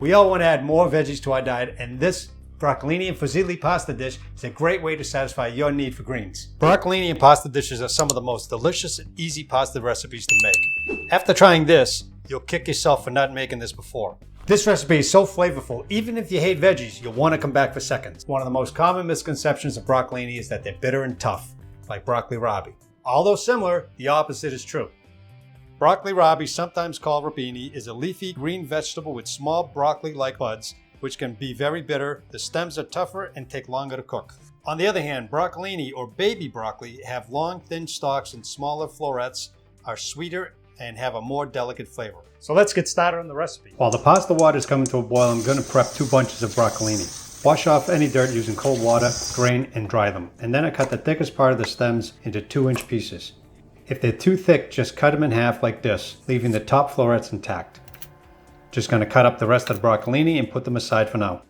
We all want to add more veggies to our diet, and this broccolini and fusilli pasta dish is a great way to satisfy your need for greens. Broccolini and pasta dishes are some of the most delicious and easy pasta recipes to make. After trying this, you'll kick yourself for not making this before. This recipe is so flavorful, even if you hate veggies, you'll want to come back for seconds. One of the most common misconceptions of broccolini is that they're bitter and tough, like broccoli rabe. Although similar, the opposite is true. Broccoli rabe, sometimes called rapini, is a leafy green vegetable with small broccoli-like buds, which can be very bitter. The stems are tougher and take longer to cook. On the other hand, broccolini or baby broccoli have long, thin stalks and smaller florets, are sweeter, and have a more delicate flavor. So let's get started on the recipe. While the pasta water is coming to a boil, I'm going to prep 2 bunches of broccolini. Wash off any dirt using cold water, drain, and dry them. And then I cut the thickest part of the stems into 2-inch pieces. If they're too thick, just cut them in half like this, leaving the top florets intact. Just going to cut up the rest of the broccolini and put them aside for now.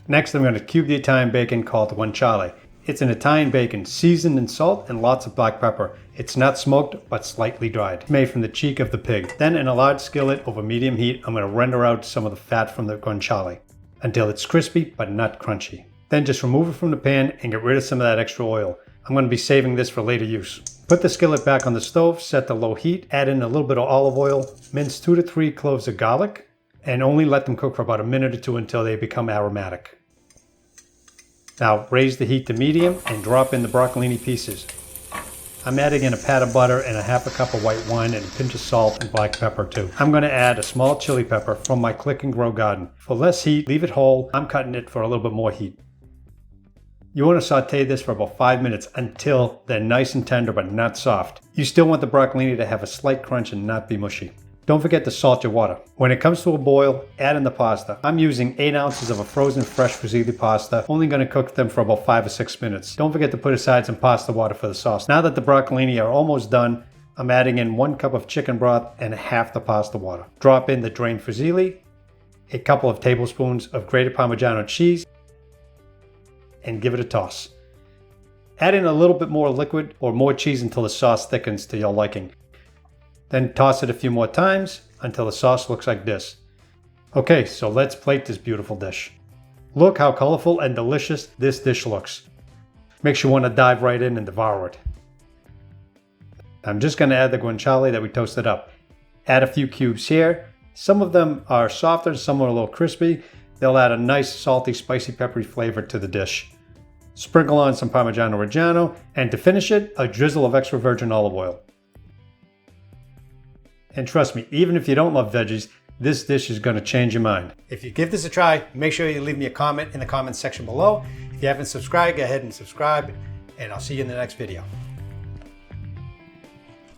Next, I'm going to cube the Italian bacon called guanciale. It's an Italian bacon seasoned in salt and lots of black pepper. It's not smoked, but slightly dried. It's made from the cheek of the pig. Then in a large skillet over medium heat, I'm going to render out some of the fat from the guanciale until it's crispy but not crunchy. Then just remove it from the pan and get rid of some of that extra oil. I'm going to be saving this for later use. Put the skillet back on the stove, set to low heat, add in a little bit of olive oil, mince 2 to 3 cloves of garlic, and only let them cook for about a minute or 2 until they become aromatic. Now raise the heat to medium and drop in the broccolini pieces. I'm adding in a pat of butter and a half a cup of white wine and a pinch of salt and black pepper too. I'm going to add a small chili pepper from my Click and Grow garden. For less heat, leave it whole. I'm cutting it for a little bit more heat. You want to saute this for about 5 minutes until they're nice and tender but not soft. You still want the broccolini to have a slight crunch and not be mushy. Don't forget to salt your water. When it comes to a boil, add in the pasta. I'm using 8 ounces of a frozen fresh fusilli pasta. Only going to cook them for about 5 or 6 minutes. Don't forget to put aside some pasta water for the sauce. Now that the broccolini are almost done, I'm adding in 1 cup of chicken broth and half the pasta water. Drop in the drained fusilli, a couple of tablespoons of grated Parmigiano cheese, and give it a toss. Add in a little bit more liquid or more cheese until the sauce thickens to your liking. Then toss it a few more times until the sauce looks like this. Okay, so let's plate this beautiful dish. Look how colorful and delicious this dish looks. Makes you want to dive right in and devour it. I'm just going to add the guanciale that we toasted up. Add a few cubes here. Some of them are softer, some are a little crispy. They'll add a nice salty, spicy, peppery flavor to the dish. Sprinkle on some Parmigiano Reggiano, and to finish it, a drizzle of extra virgin olive oil. And trust me, even if you don't love veggies, this dish is going to change your mind. If you give this a try, make sure you leave me a comment in the comments section below. If you haven't subscribed, go ahead and subscribe, and I'll see you in the next video.